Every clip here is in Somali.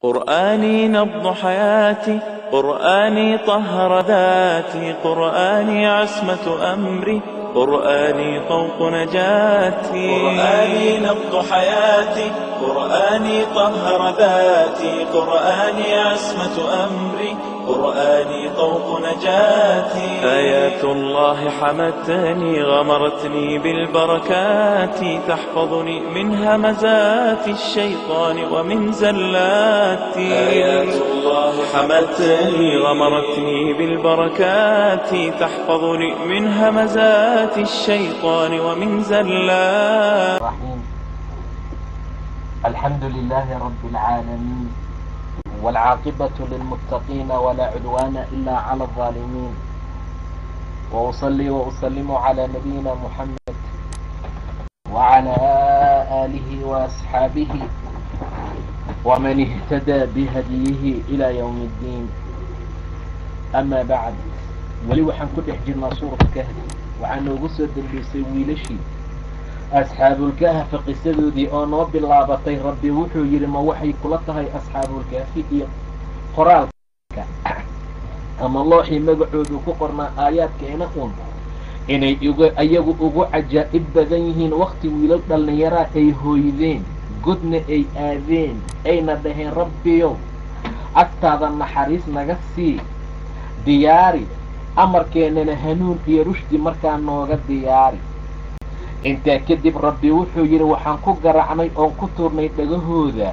قرآني نبض حياتي، قرآني طهر ذاتي، قرآني عصمة أمري، قرآني طوق نجاتي. قرآني نبض حياتي، قرآني طهر ذاتي، قرآني عصمة أمري، قرآني طوق نجاتي. آيات الله حمتني غمرتني بالبركات، تحفظني من همزات الشيطان ومن زلاتي. آيات الله حمتني غمرتني بالبركات، تحفظني من همزات الشيطان ومن زلاتي. الحمد لله رب العالمين، والعاقبة للمتقين ولا عدوان إلا على الظالمين، وأصلي وأسلم على نبينا محمد وعلى آله وأصحابه ومن اهتدى بهديه إلى يوم الدين. أما بعد، ولي waxaan ku dhex jirnaa suurat kahf, waxaan noogu soo dambeysay wiilashii asxaabulkahf qisadoodii oo noo bilaabatay. Rabbi wuxuu yidhi, ma waxay kula tahay asxaabulkahfi iyo qoraalka ama looxii magacoodu ku qornaa aayaadkeena inay ayagu ugu cajaa'ib badan yihiin wakti wiilal dhallinyaraa ay hooydeen, godna ay aadeen, ayna dhaheen rabbiyow agtaada naxariis naga sii, diyaari amarkeennana hanuun iyo rushdi markaa nooga diyaari. intaa kadib rabbi wuxuu yidhi, waxaan ku garacnay oon ku turnay dhagahooda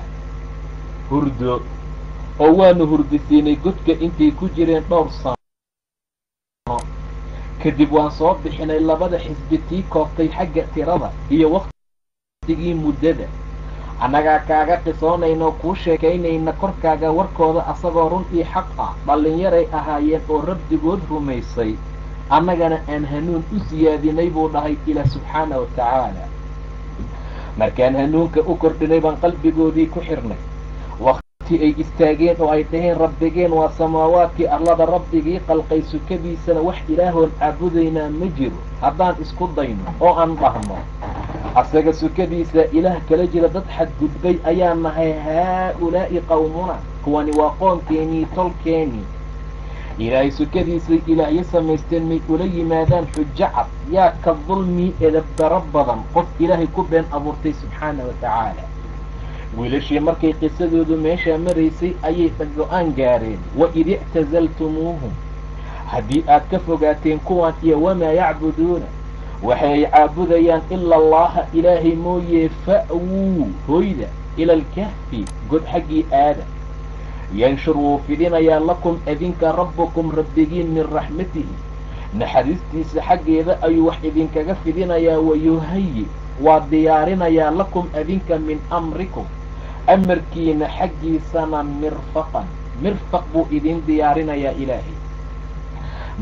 hurdo oo waanu hurdisiinay godka intay ku jireen dhowr sano. kadib waan soo bixinay labada xisbi tii kooftay xagga tirada iyo waktigii muddada. annagaa kaaga qisoonaynoo kuu sheekaynayna korkaaga warkooda asagoo run iyo xaq ah. dhallinyaray ahaayeen oo rabbigood rumaysay, annagana aan hanuun u siyaadinay buu dhahay ilaah subxaana wa tacaala. markaan hanuunka u kordhinay baan qalbigoodii ku xirnay. wakti ay istaageen oo ay dhaheen rabbigeen waa samaawaadkii arlada rabbigii qalqay, sukadiisana wax ilaahoon caabudaynaa ma jiro. haddaan isku dayno oo aan dhahno asaga sukadiisa ilaah kala jira dad xadgudbay ayaa nahay, haa-ulaa'i qawmuna, kuwani waa qoomkeenii tolkeenii. ilaahay sukadiisay ilaahyo samaysteen may ula yimaadaan xujo cad. yaa ka dulmi edabdaro badan qof ilaahay ku been abuurtay subxaana wa tacaala. wiilashii markay qisadoodu meeshaa maraysay ayay go-aan gaareen, waid ictazaltumuuhum, haddii aad ka fogaateen kuwan iyo wamaa yacbuduuna, waxay caabudayaan ila allaha ilaahay mooyee, fa'wuu hoyda ila alkahfi god xaggii aada. yanshur wuu fidinayaa lakum idinka rabbukum rabbigiin min raxmatihi, naxariistiisa xaggeeda ayuu wax idinkaga fidinayaa. wayuhayi waa diyaarinayaa lakum idinka min amrikum, amarkiina xaggiisana mirfaqan, mirfaq buu idin diyaarinayaa. ilaahay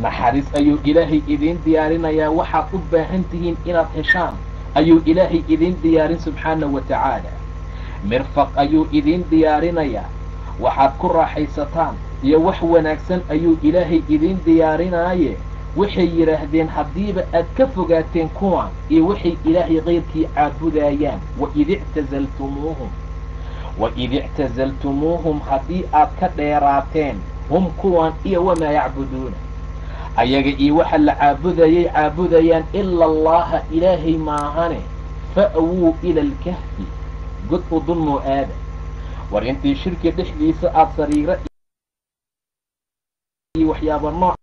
naxariis ayuu ilaahay idin diyaarinayaa. waxaad u baahan tihiin inaad heshaan ayuu ilaahay idin diyaarin subxaana wa tacaala. mirfaq ayuu idin diyaarinayaa, waxaad ku raaxaysataan iyo wax wanaagsan ayuu ilaahay idin diyaarinaaye. waxay yidhaahdeen haddiiba aad ka fogaateen kuwan iyo waxay ilaahay kayrkii caabudayaan. waid ictazaltumuuhum haddii aad ka dheeraateen, hum kuwan iyo wamaa yacbuduuna, ayaga iyo waxa la caabudayaan ila allaha ilaahay maahane, fa'wuu ila alkahfi god u dulmoo aada. war intii shirki dhexdiisa aad sariiro iyo waxyaaba noocaasi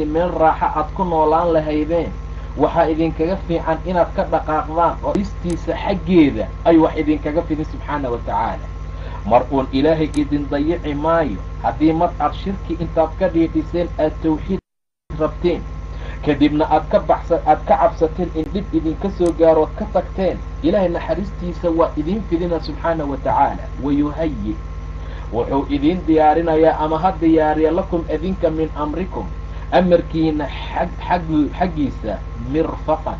meel raaxa aad ku noolaan lahaydeen, waxaa idinkaga fiican inaad ka dhaqaaqdaan oo istiisa xaggeeda ayuu wax idinkaga fidin subxaana wa tacaala. mar uun ilaahay idin dayici maayo haddii mar aad shirki intaad ka dhiidhiseen aad tawxiid rabteen, kadibna aad ka cabsateen in dhib idinka soo gaarood ka tagteen. ilaahay naxariistiisa waa idin fidina subxaana wa tacaala. wayuhayi wuxuu idin diyaarinayaa ama ha diyaariya lakum idinka min amrikum, amarkiina xaggiisa mirfaqan,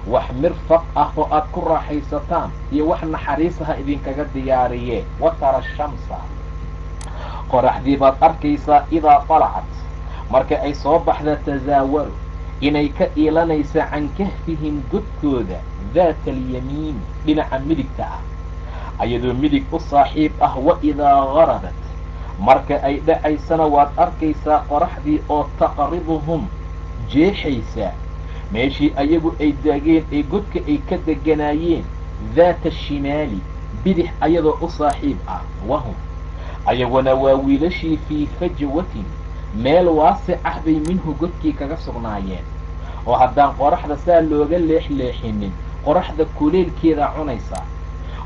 wax mirfaq ah oo aad ku raaxaysataan iyo wax naxariisaha idinkaga diyaariyee. watara shamsa, qoraxdii baad arkaysaa idaa talacat marka ay soo baxda tasaawaru inay ka iilanaysa can kahfihim godkooda daata alyamiin dhinaca midigta ah ayadoo midig u saaxiib ah. wa idaa garabat marka ay dhacaysana waad arkaysaa qoraxdii oo taqriduhum jeexaysa meeshii ayagu ay daageen ee godka ay ka deganaayeen daata ashimaali bidix ayadoo u saaxiib ah. wahum ayaguna waa wiilashii fii fajwatin meel waasic ah bay minhu godkii kaga sugnaayeen oo haddaan qoraxda saa looga leexleexinin qoraxda kuleelkeeda cunaysaa,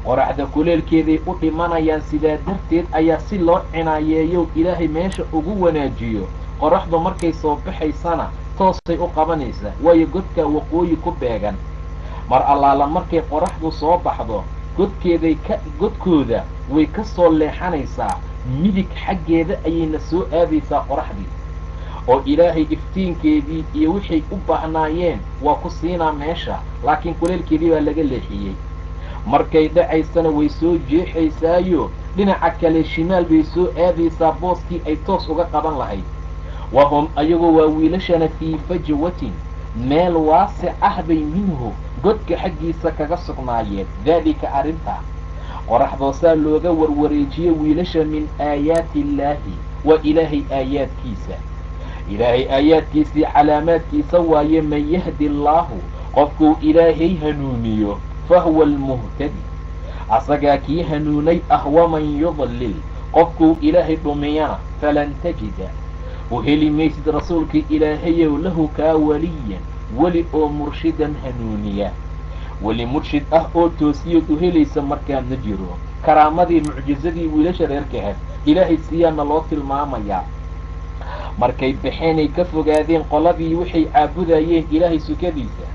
qoraxda kuleelkeeday u dhimanayaan. sidaa darteed ayaa si loo cinaayeeyo ilaahay meesha ugu wanaajiyo qoraxdu markay soo baxaysana toosay u qabanaysaa, waayo godkaa waqooyi ku beegan. mar allaala markay qoraxdu soo baxdo godkooda way ka soo leexanaysaa midig xaggeeda ayayna soo aadaysaa qoraxdii, oo ilaahay iftiinkeedii iyo waxay u baahnaayeen waa ku siinaa meesha, laakiin kuleelkeedii baa laga leexiyey. markay dhacaysana way soo jeexaysaayo dhinaca kale shimaal bay soo aadaysaa booskii ay toos uga qaban lahayd. wahum ayagu waa wiilashana fii fajwatin meel waasic ah bay minhu godka xaggiisa kaga sugnaayeen. daalika arrintaa qoraxdoosaa looga warwareejiye wiilasha min aayaati illaahi waa ilaahay aayaadkiisa. ilaahay aayaadkiisii calaamaadkiisa waaye man yahdi allaahu qofkuu ilaahay hanuuniyo fahuwa almuhtadi asagaa kii hanuunay ah. waman yudlil qofkuu ilaahay dhumiyana falan tajida u heli maysid rasuulka ilaahayow lahu kaa waliyan weli oo murshidan hanuuniya. weli murshid ah oo toosiyood u helaysa markaa ma jiro. karaamadii mucjizadii wiilasha reer kahab ilaahay siyaana loo tilmaamayaa. markay baxeenay ka fogaadeen qoladii waxay caabudayeen ilaahay sukadiisa,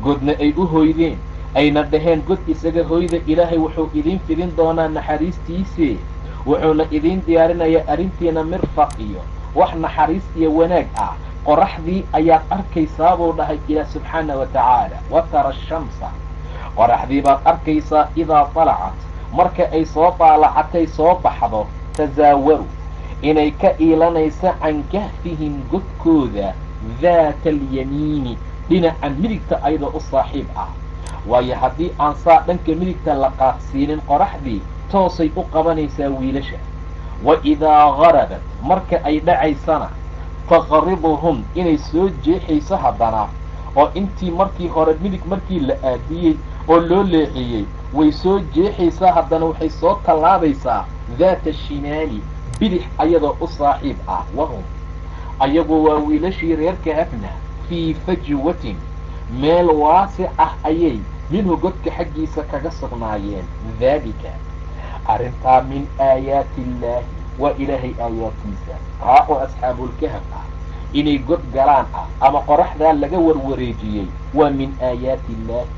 godna ay u hoydeen, ayna dhaheen god isaga hoyda, ilaahay wuxuu idiin fidin doonaa naxariistiise, wuxuuna idiin diyaarinayaa arrintiina mirfaq iyo wax naxariis iyo wanaag ah. qoraxdii ayaad arkaysaa buu dhahay ilaah subxaana wa tacaala. wa tara ashamsa qoraxdii baad arkaysaa idaa talacat marka ay soo daalacatay soo baxdo tasaawaru inay ka iilanaysa can kahfihim godkooda daata alyamiini dhinaca midigta ayadoo u saaxiib ah. waayo haddii aan saa dhanka midigta la qaadsiinin qoraxdii toosay u qabanaysaa wiilasha. wa idaa garabat marka ay dhacaysana taqriduhum inay soo jeexayso haddana, oo intii markii hore midig markii la aadiyey oo loo leexiyey way soo jeexaysaa haddana waxay soo tallaabaysaa daata shimaali bidix ayadoo u saaxiib ah. wahum ayagu waa wiilashii reer kahafna fii fajwatin meel waasic ah ayay minhu godka xaggiisa kaga sugnaayeen. daalika arrintaa min aayaati illaahi waa ilaahay aayaadkiisa. taa oo asxaabulkahaf ah inay god galaan ah ama qoraxdaa laga warwareejiyey waa min aayaati illaahi.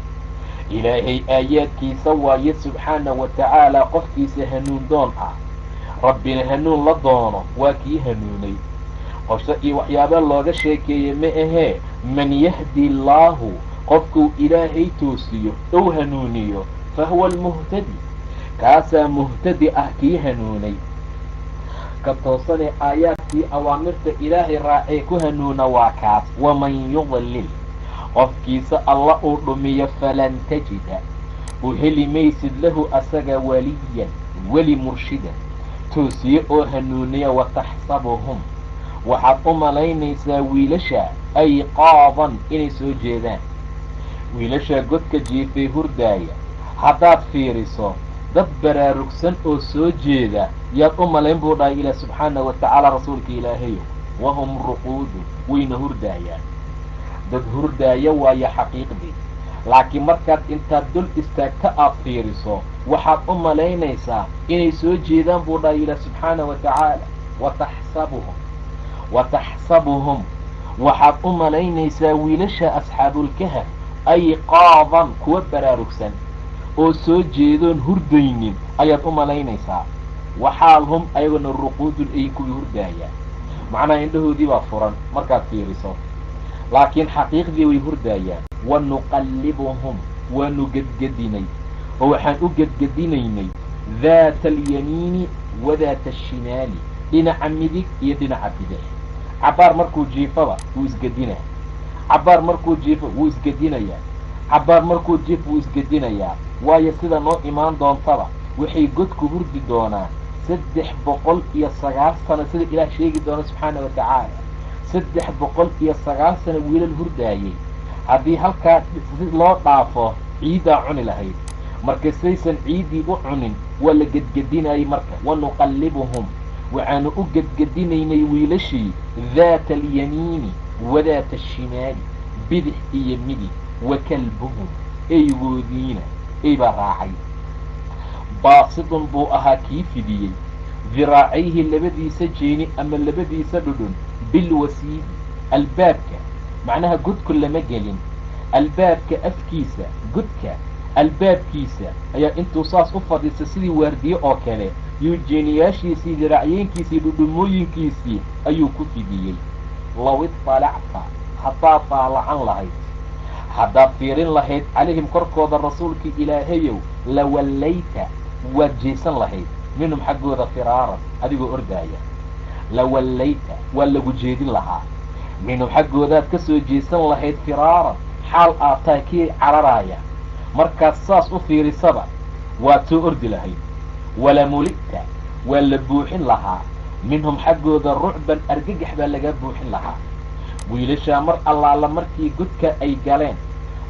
ilaahay aayaadkiisa waaye subxaana wa tacaala. qofkiisa hanuun doon ah rabbina hanuun la doono waa kii hanuunay. qosho iyo waxyaaba looga sheekeeye ma ahee man yahdi allaahu qofkuu ilaahay toosiyo ou hanuuniyo fahuwa almuhtadi kaasaa muhtadi ah kii hanuunay. ka toosanee aayaadkii awaamirta ilaahay raacee ku hanuuna waa kaas. waman yudlil qofkiisa alla uu dhumiyo falan tajida u heli maysid lahu asaga waliyan weli murshida toosiye oo hanuuniya. wataxsabuhum waxaad u malaynaysaa wiilasha ay qaadan inay soo jeedaan. wiilasha godka jiifay hurdaaya haddaad fiiriso dad baraarugsan oo soo jeeda yaad u malayn buu dhahay ilaah subxaana wa tacaala rasuulka ilaahayo. wahum ruquudu wayna hurdaayaan. dad hurdaaya waayo xaqiiqdii, laakiin markaad intaad dul istaagta aad fiiriso waxaad u malaynaysaa inay soo jeedaan buu dhahay ilaah subxaana wa tacaala. wataxsabuhum waxaad u malaynaysaa wiilasha asxaabulkahaf ay qaadan kuwa baraarugsan oo soo jeedoon hurdaynin ayaad u malaynaysaa. waxaal hum ayaguna ruquudun ay kuwii hurdaayaan, macnaha indhahoodii baa furan markaad fiiriso, laakiin xaqiiqdii way hurdaayaan. wanuqallibuhum waanu gedgedinay oo waxaan u gedgedinaynay daata alyamiini wa daata ashimaali dhinaca midig iyo dhinaca bidix. cabaar markuu jiifaba wuu isgedinaa, cabbaar markuu jiifo wuu isgedinayaa, cabbaar markuu jiifo wuu isgedinayaa. waayo sida noo imaan doontaba waxay godku hurdi doonaan 309 sano sida ilaah sheegi doono subxaana wa tacaala. 309 sano wiilal hurdaayay haddii halkaa loo dhaafo ciiddaa cuni lahayd. marka saysan ciiddii u cunin waa la gedgedinayay. marka wanuqallibuhum waxaanu u gedgedinaynay wiilashii daata alyamiini wadaata ashimaali, bidix iyo midig. wa kalbuhum eygoodiina eybaa raacay. baasidun buu ahaa kii fidiyey diraacayhi labadiisa jeeni ama labadiisa dhudhun bilwasiidi, albaabka macnaha godku lama gelin, albaabka afkiisa, godka albaabkiisa ayaa intuu saas u fadhiisa sidii waardiye oo kale yuu jeeniyaashiisii diracyeenkiisii dhudhumooyinkiisii ayuu ku fidiyey. low iطalacta haddaad daalacan lahayd, haddaad fiirin lahayd calayhim korkooda rasuulkii ilaahayow lawallayta waad jeesan lahayd minhum xaggooda firaaran adigoo ordaaya. lawallayta waa lagu jeedin lahaa, minhum xaggoodaad ka soo jeesan lahayd firaaran xaal aad tahay kii cararaaya. markaad saas u fiirisaba waad soo ordi lahayd. walamuli'ta waa la buuxin lahaa minhum xaggooda rucban argagax baa laga buuxin lahaa. wiilashaa mar allaala markii godka ay galeen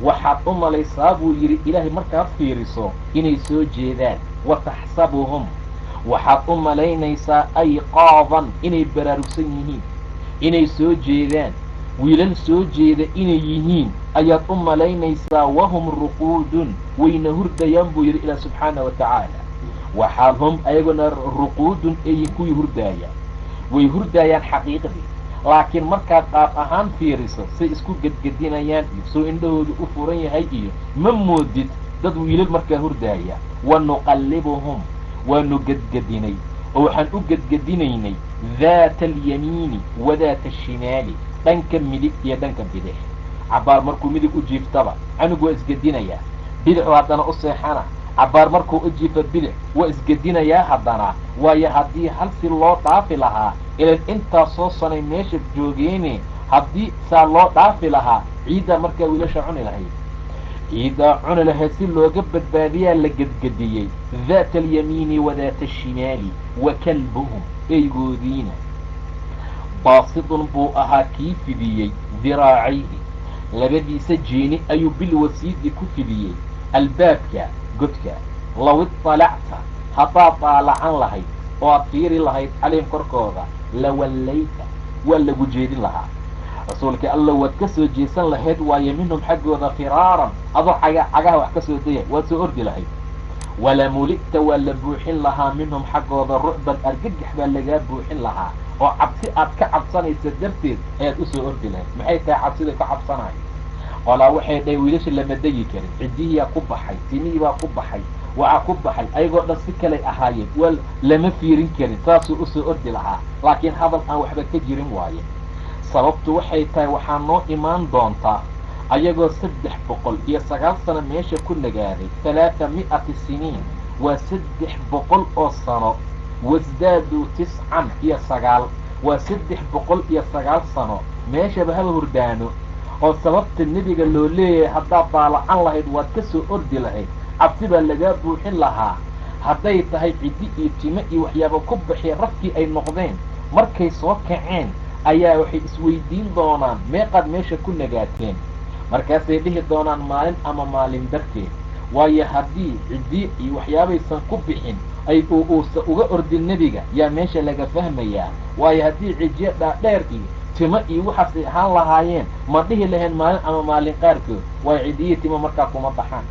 waxaad u malaysaa buu yidhi ilaahay markaad fiiriso inay soo jeedaan. wa taxsabuhum waxaad u malaynaysaa ayqaadan inay baraarugsan yihiin, inay soo jeedaan. wiilal soo jeeda inay yihiin ayaad u malaynaysaa. wahum ruquudun wayna hurdayaan buu yidhi ilaah subxaana wa tacaala. waxaal hum ayaguna ruquudun ay kuwii hurdaaya, way hurdaayaan xaqiiqdii. laakiin markaad qaab ahaan fiiriso say isku gedgedinayaan iyo soo indhahoodu u furan yahay iyo ma moodid dad wiilal markaa hurdaaya. wanuqallibuhum waanu gedgedinay oo waxaan u gedgedinaynay daata alyamiini wadaata ashimaali, dhanka midig iyo dhanka bidix. cabbaar markuu midig u jiiftaba canugu waa isgedinayaa, bidixu haddana u seexana. cabbaar markuu u jiifo bidix waa isgedinayaa haddana. waayo haddii hal si loo dhaafi lahaa ilan intaas soo sanay meesha joogeene, haddii saa loo dhaafi lahaa ciiddaa markaa wiilasha cuni lahayd. ciiddaa cuni lahayd si looga badbaadiyaa la gedgediyey. daata alyamiini wadaata ashimaali. wa kalbuhum eygoodiina baasidun buu ahaa kii fidiyey diraacayhi labadiisa jeeni ayuu bilwasiidi ku fidiyey albaabka godka. low iطalacta haddaad daalacan lahayd oo aad fiiri lahayd calayhim korkooda lawallayta waa lagu jeedin lahaa. rasuulka alla waad ka soo jeesan lahayd waayo minhum xaggooda firaaran adoo cagaha wax ka soo daya waad soo ordi lahayd. walamuli'ta waa la buuxin lahaa minhum xaggooda rucban argagax baa lagaa buuxin lahaa oo cabsi aad ka cabsanaysa darteed ayaad u soo ordi lahayd. maxay tahay cabsida ka cabsanayo? qolaa waxay dhahay wiilasha lama degi karin, ciddihiyaa ku baxay, timihii baa ku baxay, waxaa ku baxay, ayagoo dhan si kalay ahaayeen, waa lama fiirin karin. saasuu usoo ordi lahaa. laakiin hadal aan waxba ka jirin waaye. sababtu waxay tahay waxaa noo imaan doontaa ayagoo 309 sano meesha ku nagaaday. 300 siniin waa 300 oo sano. wasdaaduu 9 waa 309 sano meeshaba haba hurdaano. oo sababta nebiga loo leeyahay haddaad daalacan lahayd waad ka soo ordi lahayd, cabsi baa lagaa buuxin lahaa. hadday tahay ciddi iyo timo iyo waxyaaba ku baxi rafkii ay noqdeen, markay soo kaceen ayaa waxay isweydiin doonaan meeqaad meesha ku nagaateen. markaasay dhihi doonaan maalin ama maalin darteed. waayo haddii ciddi iyo waxyaabaysan ku bixin ay uusa uga ordin nebiga yaa meesha laga fahmayaa. waayo haddii cidyo dhaadheer iyo timo iyo waxaasay ahaan lahaayeen ma dhihi lahayn maalin ama maalin qaarkood. waayo ciddiyo timo markaa kuma baxaan.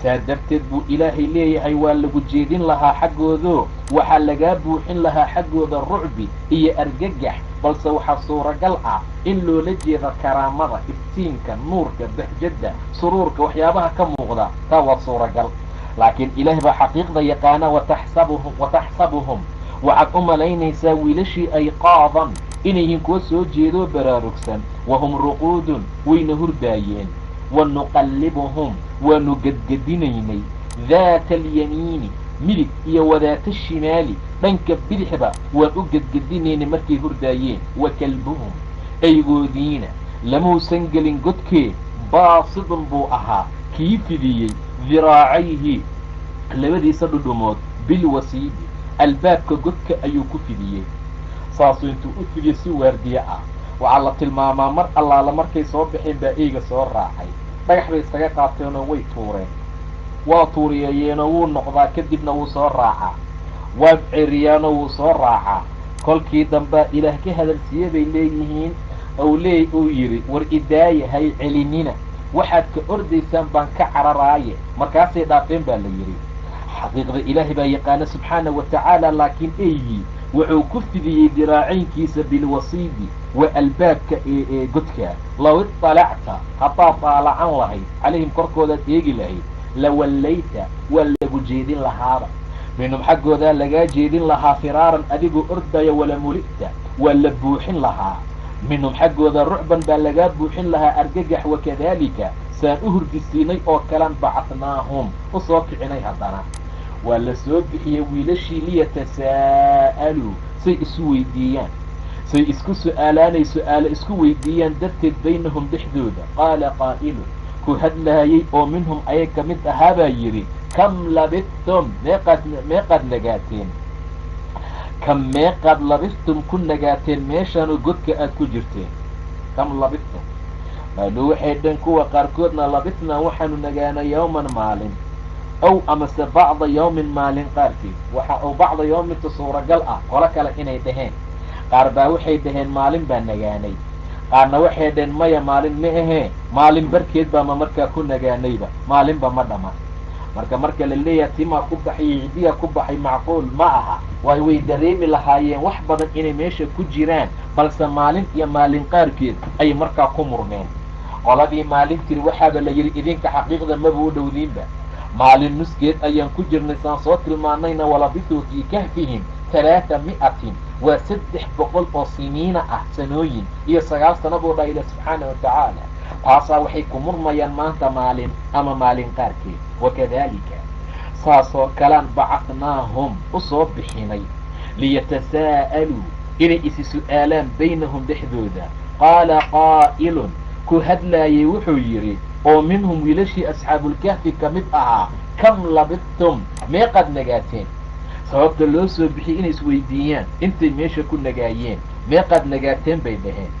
saa darteed buu ilaahay leeyahay waa lagu jeedin lahaa xaggoodo, waxaa lagaa buuxin lahaa xaggooda rucbi iyo argagax. balse waxaa suuragal ah in loola jeeda karaamada, iftiinka, nuurka, bahjadda, suruurka, waxyaabaha ka muuqda. taa waa suuragal. laakiin ilaahay baa xaqiiqda yaqaana. wataxsabuhum waxaad u malaynaysaa wiilashii ayqaadan inay yihiin kuwa soo jeedoo baraarugsan. wahum ruquudun wayna hurdaayeen. wanuqallibuhum waanu gedgedinaynay daata alyamiini midig iyo wadaata shimaali, dhanka bidixba waan u gedgedinaynay markay hurdaayeen. wa kalbuhum eygoodiina lamuusan gelin godkee baasidun buu ahaa kii fidiyey diraacayhi labadiisa dhudhumood bilwasiidi albaabka godka ayuu ku fidiyey. saasuu intuu u fidiyey si waardiye ah. waxaa la tilmaamaa mar allaala markay soo baxeen baa eyga soo raacay. dhagax bay isaga qaateenoo way tuureen, waa tuuriyeeyeenoo wuu noqdaa, kadibna wuu soo raacaa, waa ceriyaanoo wuu soo raacaa. kolkii dambaa ilaah ka hadalsiiye bay leeyihiin uu yidhi war idaaya hay celinina, waxaad ka ordaysaan baan ka cararaaye. markaasay dhaafeen baa la yidhi. xaqiiqda ilaahay baa yaqaana subxaana wa tacaala, laakiin eygii wuxuu ku fidiyey diraacaynkiisa bilwasiidi waa albaabka ee godka. low iطalacta haddaad daalacan lahayd calayhim korkoodaad eegi lahayd lawallayta waa lagu jeedin lahaaba, minhum xaggoodaa lagaa jeedin lahaa firaaran adigoo ordaya, wala muli'ta waa la buuxin lahaa, minhum xaggooda rucban baa lagaa buuxin lahaa argagax. wakadaalika saan u hurdisiinay oo kalan bacadnaahum u soo kicinay. haddana waa la soo bixiyey wiilashii liyatasaa'aluu say isu weydiiyaan, say isku su'aalaanay su'aalo isku weydiiyaan darteed baynahum dhexdooda. qaala qaa'ilun ku hadlaayey oo minhum ayay ka mid ahaa baa yidhi kam labistum meeqaad nagaateen, kam meeqaad labistum ku nagaateen meeshaanoo godka aad ku jirteen. kam labistum qaaluu waxay dhan kuwa qaarkoodna labisnaa waxaanu nagaana yawman maalin, ow amase bacda yawmin maalin qaarkeed. waxa uu bacda yawminta suuragal ah qolo kale inay dhaheen. qaar baa waxay dhaheen maalin baa nagaanay, qaarna waxay dhaheen maya maalin ma ahee maalin barkeed baa ma markaa ku nagaanayba, maalinba ma dhama. marka la leeyahay timaa ku baxay cidiya ku baxay macquul ma aha. way dareemi lahaayeen wax badan inay meesha ku jiraan, balse maalin iyo maalin qaarkeed ayay markaa ku murmeen. qoladii maalin tiri waxaaba la yidhi idinka xaqiiqda maba u dhowdiinba, maalin nusgeed ayaan ku jirnay saan soo tilmaanayna. walabisuu fii kahfihim 300 waa 300 oo siniina ah, sanooyin iyo 9 sano buu dhaha ila subxaana wa tacaala. taasaa waxay ku murmayaan maanta maalin ama maalin qaarkeed. wakadaalika saasoo kalaan bacadnaahum u soo bixinay liyatasaa'aluu inay isi su'aalaan baynahum dhexdooda. qaala qaa'ilun ku hadlaayay wuxuu yidhi oo minhum wiilashii asxaabulkahfi ka mid ahaa kam labistum meeqaad nagaateen. sababta loo soo bixiyey inay isweydiiyaan intay meesha ku nagaayeen meeqaad nagaateen bay dhaheen.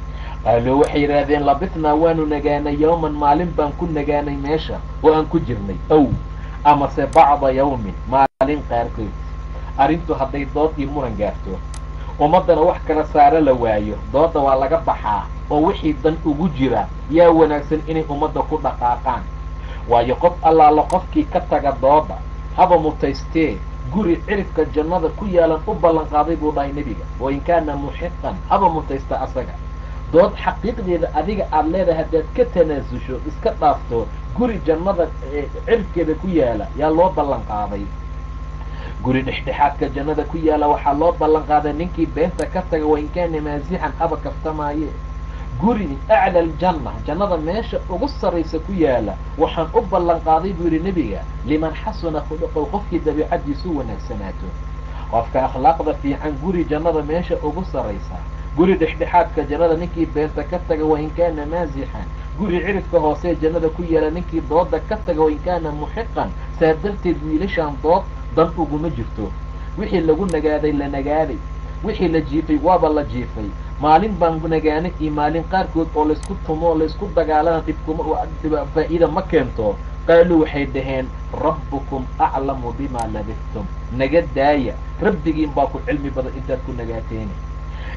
qaaluu waxay yidhaahdeen labisnaa waanu nagaanay yawman maalin baan ku nagaanay meesha oo aan ku jirnay, ow amase bacda yawmin maalin qaarkood. arrintu hadday dood iyo muran gaarto, ummaddana wax kala saaro la waayo, doodda waa laga baxaa oo wixii dan ugu jira yaa wanaagsan inay ummadda ku dhaqaaqaan. waayo qof allaala qofkii ka taga dooda haba mutaystee guri cirifka jannada ku yaalan u ballanqaaday buu dhahay nebiga. wain kaana muxiqan haba mutaysta asaga. dood xaqiiqdeeda adiga aada leedahay haddaad ka tanaasusho iska dhaafto guri jannada cirifkeeda ku yaala yaa loo ballanqaaday. guri dhexdhexaadka jannada ku yaala waxaa loo ballanqaaday ninkii beenta ka taga wain kaana maasixan haba kaftamaaye. guri acla aljanna jannada meesha ugu sarraysa ku yaala waxaan u ballanqaaday buu yidhi nebiga liman xasuna khuluqow qofkii dabiicaddiisu wanaagsanaato. qofka akhlaaqda fiican guri jannada meesha ugu sarraysa. guri dhexdhexaadka jannada ninkii beenta ka taga wain kaana maasixan. guri cirifka hoosee jannada ku yaala ninkii dooda ka taga wain kaana muxiqan. saa darteed wiilashaan dood dan uguma jirto. wixii lagu nagaaday la nagaaday, wixii la jiifay waaba la jiifay. maalin baan nagaanay iyo maalin qaarkood oo laysku tumo laysku dagaalana faa'iida ma keento. qaaluu waxay dhaheen rabbukum aclamu bimaa labistum. naga daaya, rabbigiin baa ku cilmi badan intaad ku nagaateen.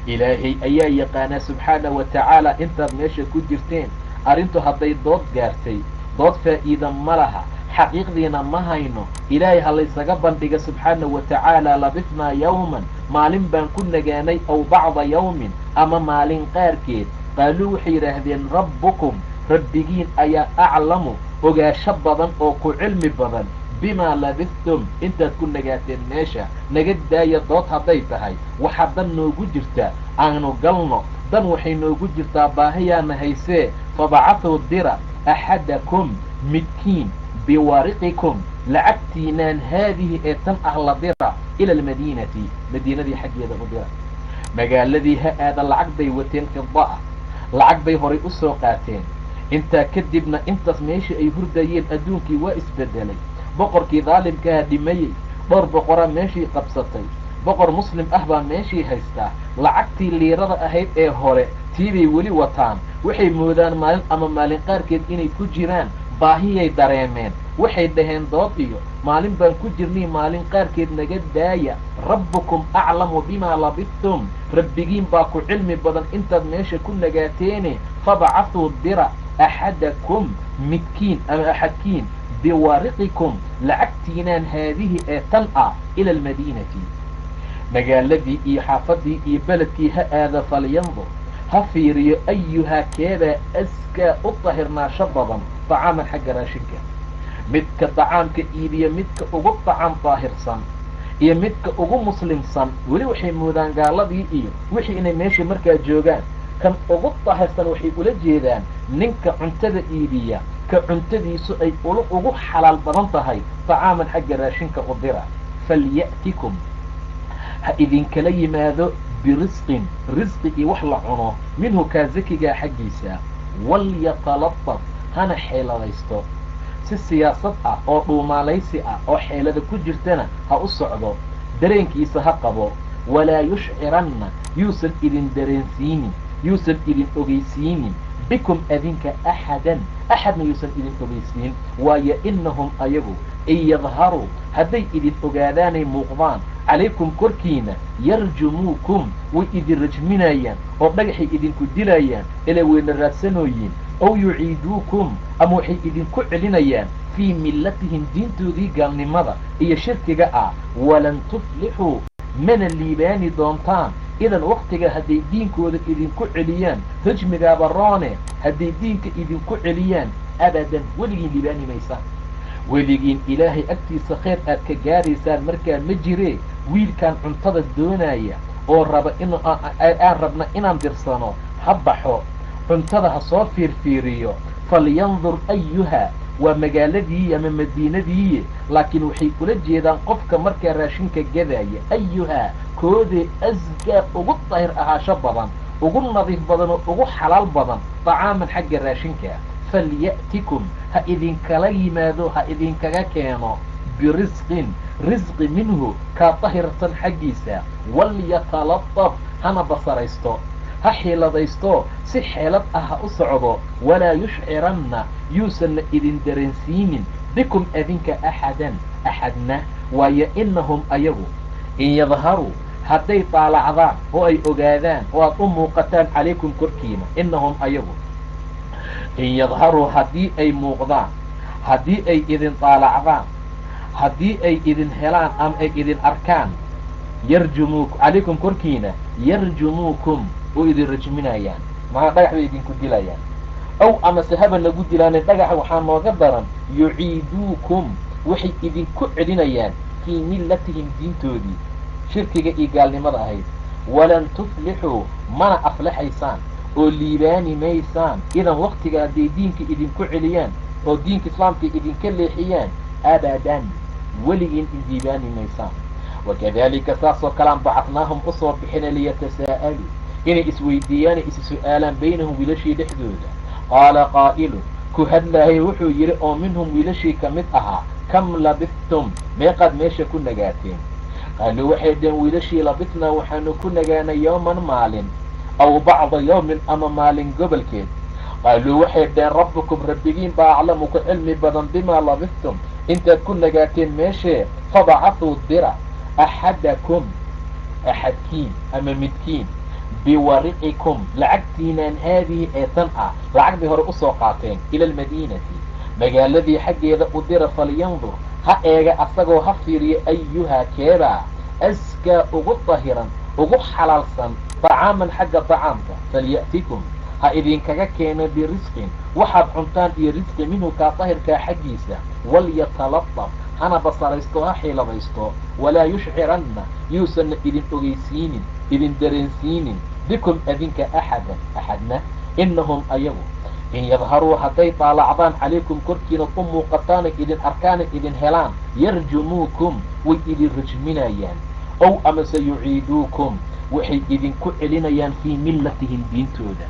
ilaahay ayaa yaqaanaa subxaana wa tacaala intaad meesha ku jirteen. arrintu hadday dood gaartay, dood faa'iida ma laha, xaqiiqdiina ma hayno. ilaahay ha laysaga bandhiga subxaana wa tacaala labisnaa yawman maalin baan ku nagaanay, aw bacda yawmin ama maalin qaarkeed. qaaluu waxay yidhaahdeen rabbukum rabbigiin ayaa aclamu ogaasho badan oo ku cilmi badan bimaa labistum intaad ku nagaateen meesha. naga daaya dood hadday tahay waxa dan noogu jirta aanu galno. dan waxay noogu jirtaa baahiyaana haysee. fabacatuu dira axadakum midkiin biwariqikum lacagtiinaan haadihi ee tan ah la dira ila almadiinati madiinadii xaggeeda u dira. magaaladii ha aada lacag bay wateen fida ah lacag bay horay u soo qaateen intaa kadibna intaas meeshii ay hurdayeen adduunkii waa isbedelay boqorkii daalimkaha dhimayey dhowr boqoraa meeshii qabsatay boqor muslim ah baa meeshii haystaa lacagtii liirada ahayd ee hore tiibay weli wataan waxay moodaan maalin ama maalin qaarkeed inay ku jiraan baahiyay dareemeen waxay dhaheen dood iyo maalin baan ku jirnay maalin qaarkeed naga daaya rabbukum aclamu bimaa labistum rabbigiin baa ku cilmi badan intaad meesha ku nagaateene fabcathuu dira axadakum midkiin ama axadkiin biwariqikum lacagtiinaan haadihi ee tan ah ila almadiinati magaaladii iyo xaafadii iyo beledkii ha aada falyandur ha fiiriyo ayuhaa keebaa askaa u tahirnaasho badan dacaaman xagga raashinka midka dacaamka iibiyo midka ugu dacaam daahirsan iyo midka ugu muslimsan weli waxay moodaan gaaladii iyo wixii inay meesha markaa joogaan kan ugu daahirsan waxay ula jeedaan ninka cuntada iibiya ka cuntadiisu ay ugu xalaal badan tahay dacaaman xagga raashinka u dira falya'tikum ha idinkala yimaado birisqin risqi iyo wax la cuno minhu kaa zakigaa xaggiisa walyatalataf hana xeeladaysto si siyaasad ah oo dhuumaalaysi ah oo xeelada ku jirtana ha u socdo dareenkiisa ha qabo walaa yushciranna yuusan idin dareensiinin yuusan idin ogeysiinin bikum adinka axadna yuusan idin ogeysiin waayo inahum ayagu in yadharuu hadday idin ogaadaanay muuqdaan calaykum korkiina yarjumuukum way idin rajminayaan oo dhagaxay idinku dilayaan ilaa wayna raadsanooyiin ow yuciiduukum ama waxay idinku celinayaan fii millatihim diintoodii gaalnimada iyo shirkiga ah walan tuflixuu mana liibaani doontaan idan waktiga hadday diinkooda idinku celiyaan rajmigaaba roone hadday diinka idinku celiyaan abadan weligiin liibaani maysaan weligiin ilaahay agtiisa khayr aad ka gaaraysaan markaa ma jiree wiilkaan cuntada doonaya oo raba aan rabna inaan dirsano ha baxo cuntada ha soo fiirfiiriyo falyandur ayuha waa magaaladii ama madiinadii laakiin waxay ula jeedaan qofka markaa raashinka gadaya ayuhaa koodee asgaa ugu daahir ahaasho badan ugu nadiif badan oo ugu xalaal badan dacaaman xagga raashinka falya'tikum ha idinkala yimaado ha idinkaga keeno birisqin risqi minhu kaa dahirsan xaggiisa walyatalataf hana basaraysto ha xiiladaysto si xeelad ah ha u socdo walaa yushciranna yuusanna idin dareensiinin bikum adinka axadna waayo inahum ayagu in yadharuu hadday daalacdaan oo ay ogaadaan oo aad u muuqataan calaykum korkiina inahum ayagu in yadharuu haddii ay muuqdaan haddii ay idin daalacdaan haddii ay idin helaan ama ay idin arkaan calaykum korkiina yarjumuukum oo idin rajminayaan maaa dhagax bay idinku dilayaan ow amase haba nagu dilaane dhagaxa waxaa nooga daran yuciiduukum waxay idinku celinayaan fii millatihim diintoodii shirkiga iyo gaalnimada ahayd walan tuflixuu mana aflaxaysaan oo liibaani maysaan idan waktiga hadday diinka idinku celiyaan oo diinka islaamka idinka leexiyaan abadan weligiin liibaani maysaan wakadalika saasoo kalean bacadnaahum usoo bixina liyatasaa'aluu inay isweydiiyaanay isi su-aalaan baynahum wiilashii dhexdooda qaala qaa'ilun ku hadlaayay wuxuu yidhi oo minhum wiilashii ka mid ahaa kam labistum meeqaad meesha ku nagaateen qaaluu waxay dhaheen wiilashii labisnaa waxaanu ku nagaanay yowman maalin aw bacda yawmin ama maalin gobolkeed qaaluu waxay dhaheen rabbukum rabbigiin baa aclamu ku cilmi badan bimaa labistum intaad ku nagaateen meeshee fabcathuu dira axadakum axadkiin ama midkiin biwariqikum lacagtiinaan haadihi ee tan ah lacag bay hore usoo qaateen ila almadiinati magaaladii xaggeeda u dira falyandur ha eega asagoo ha fiiriyo ayuhaa keebaa askaa ugu dahiran ugu xalaalsan dacaaman xagga dacaamka falya'tikum ha idinkaga keeno birisqin waxaad cuntaan iyo risqi minhu kaa dahirkaa xaggiisa walyatalataf hana basaraysto ha xiiladaysto walaa yushciranna yuusanna idin ogeysiinin idin dareensiinin bikum adinka axadna inahum ayagu in yadharuu hadday daalacdaan calaykum korkiina u muuqataana idin arkaana idin helaan yarjumuukum way idin rajminayaan ow amase yuciiduukum waxay idinku celinayaan fii millatihim diintooda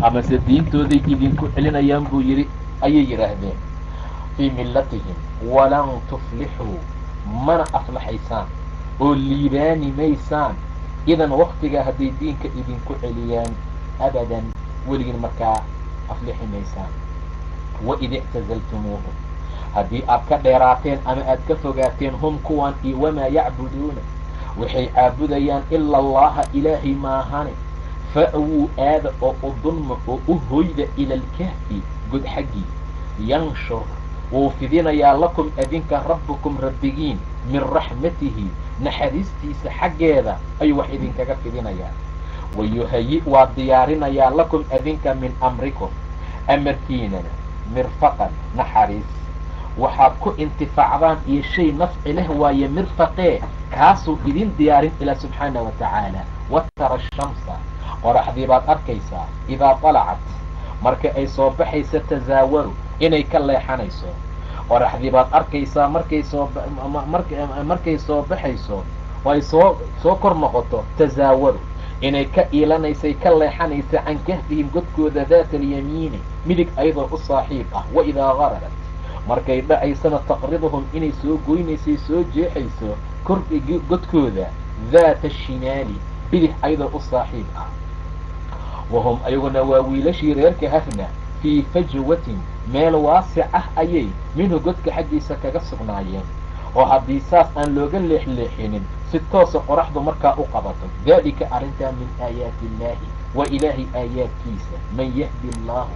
amase diintooday idinku celinayaan buu yidhi ayay yidhaahdeen fii millatihim walan tuflixuu mana aflaxaysaan oo liibaani maysaan idan waktigaa hadday diinka idinku celiyaan abadan weligin markaa aflixi maysaan waid ictazaltumuuhum haddii aad ka dheeraateen ama aad ka fogaateen hum kuwan iyo wamaa yacbuduuna waxay caabudayaan ila allaha ilaahay maahane fa'wuu aada oo u dulma oo u hoyda ila alkahfi god xaggii yanshur wuu fidinayaa lakum adinka rabbukum rabbigiin min raxmatihi naxariistiisa xaggeeda ayuu wax idinkaga fidinayaa wayuhayi waa diyaarinayaa lakum adinka min amrikum amarkiinana mirfaqan naxariis waxaad ku intifaacdaan iyo shay nafci leh waaye mirfaqee kaasuu idin diyaarin ilaa subxaana wa tacaala watara ashamsa qoraxdii baad arkaysaa idaa talacat marka ay soo baxayso tasaawaru inay ka leexanayso qoraxdii baad arkaysaa markay soo baxayso oo ay soo kor noqoto tasaawaru inay ka iilanaysay ka leexanaysa can kahfihim godkooda daata alyamiini midig ayadoo u saaxiib ah waidaa garabat markay dhacaysana taqriduhum inay soo goynaysay soo jeexayso godkooda daata ashimaali bidix ayadoo u saaxiib ah wahum ayaguna waa wiilashii reerka hafna fii fajwatin meel waasic ah ayay minhu godka xaggiisa kaga sugnaayeen oo haddii saas aan looga leexleexinin si toosa qoraxdu markaa u qabato daalika arrintaa min aayaati illaahi waa ilaahay aayaadkiisa man yahdi allaahu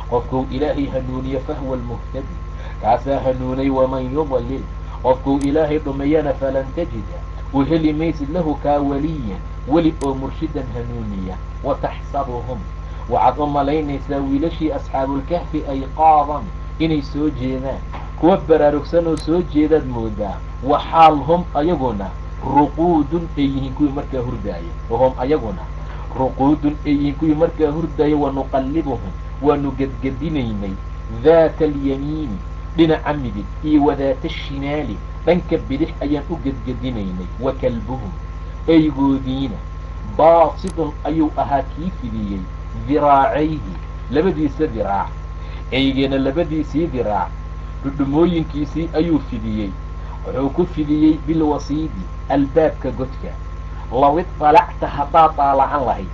qofkuu ilaahay hanuuniyo fahwa almuhtadi kaasaa hanuunay waman yudlil qofkuu ilaahay dhumeeyana falan tajida u heli maysid lahu kaa waliyan weli oo murshidan hanuuniya wataxsabuhum waxaad u malaynaysaa wiilashii asxaabulkahfi ay qaadan inay soo jeedaan kuwa baraarugsan oo soo jeedaad moodaa waxaal hum ayaguna ruquudun ay yihiin kuwii markaa hurdaaya wahum ayaguna ruquudun ay yihiin kuwii markaa hurdaaya wanuqallibuhum waanu gedgedinaynay daata alyamiini dhinaca midig iyo wadaata ashimaali dhanka bidix ayaan u gedgedinaynay wa kalbuhum eygoodiina baasidun ayuu ahaa kii fidiyey diraacayhi labadiisa diraac eygeena labadiisii diraac dhudhumooyinkiisii ayuu fidiyey wuxuu ku fidiyey bilwasiidi albaabka godka law idalacta haddaad daalacan lahayd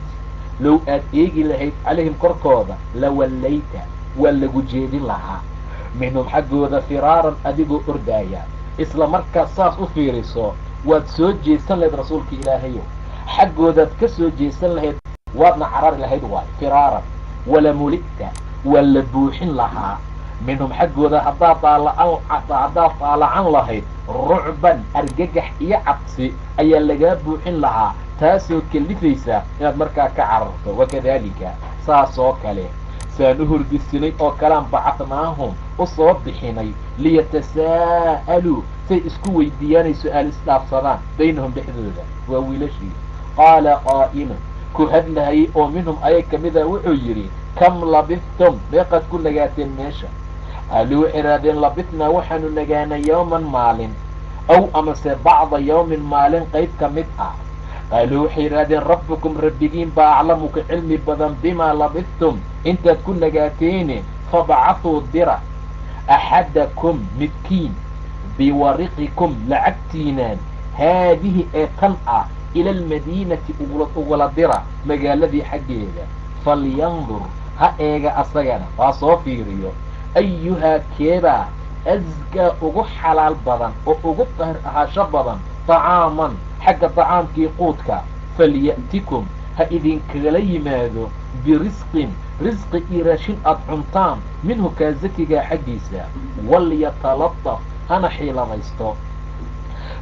low aad eegi lahayd calayhim korkooda lawallayta waa lagu jeedin lahaa minhum xaggooda firaaran adigoo ordaaya isla markaad saas u fiiriso waad soo jeesan lahayd rasuulka ilaahayow xaggoodaad ka soo jeesan lahayd waadna carari lahayd waay firaaran wala muligta waa la buuxin lahaa minhum xaggooda haddaad daalacan lahayd rucban argagax iyo cabsi ayaa lagaa buuxin lahaa taasoo kalifaysa inaad markaa ka cararto wakadaalika saas oo kale saan u hurdisinay oo kalaan bacadnaahum u soo bixinay liyatasaa'aluu say isku weydiiyaanay su-aal isdhaafsadaan baynahum dhexdooda waa wiilashii qaala qaa'ilun ku hadlahayay oo minhum ayay ka mida wuxuu yidhi kam labithtum meeqaad ku nagaateen meesha qaaluu waxay idhahdeen labithnaa waxaanu nagaanay yawman maalin aw amase bacda yawmin maalin qayb ka mid ah qaaluu waxay idhahdeen rabbukum rabbigiin baa aclamu ka cilmi badan bimaa labithtum intaad ku nagaateene fabcathuu dira axadakum midkiin biwariqikum lacagtiinaan haadihi ee tan ah ila almadiinati ugula dira magaaladii xaggeeda falyandur ha eega asagana waa soo fiiriyo ayuhaa keebaa askaa ugu xalaal badan oo ugu tahir ahaasho badan طacaaman xagga طacaamkii quudka falya'tikum ha idinkagala yimaado birisqin risqi iyo raashin aad cuntaan minhu kaa zakigaa xaggiisa walyatalataf hana xiilamaysto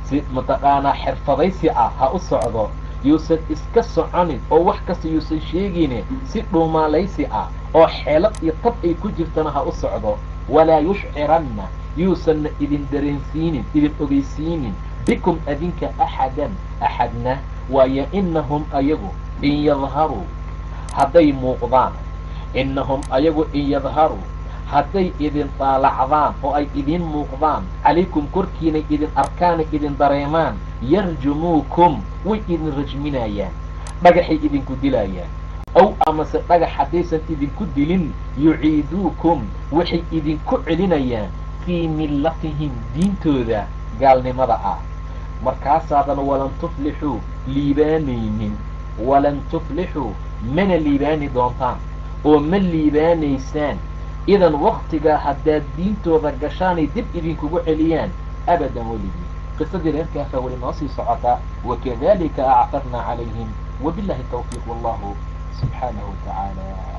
si mataqaanaa xirfadaysi ah ha u socdo yuusan iska soconin oo wax kasta yuusan sheegine si dhuumaalaysi ah oo xeelad iyo tab ay ku jirtana ha u socdo walaa yushciranna yuusanna idin dareensiinin idin ogeysiinin bikum adinka axadan axadna waayo inahum ayagu in yadharuu hadday muuqdaan inahum ayagu in yadharuu hadday idin daalacdaan oo ay idin muuqdaan calaykum korkiinay idin arkaana idin dareemaan yarjumuukum way idin rajminayaan dhagaxay idinku dilayaan أو أمس رجع حديثا إذن كدلين يعيدوكم وحي إذن كعلنيا في ملتهم دين تودا قال نمرأة مركز هذا ولن تفلحوا ليبانين ولن تفلحوا من الليبان دونتان ومن ليبانيسان إذا وقتك هداد دين تودا قشاني دب إذن كعليان أبدا ولي قصة ريركا فولناصي صعطاء وكذلك أعثرنا عليهم وبالله التوفيق والله سبحانه وتعالى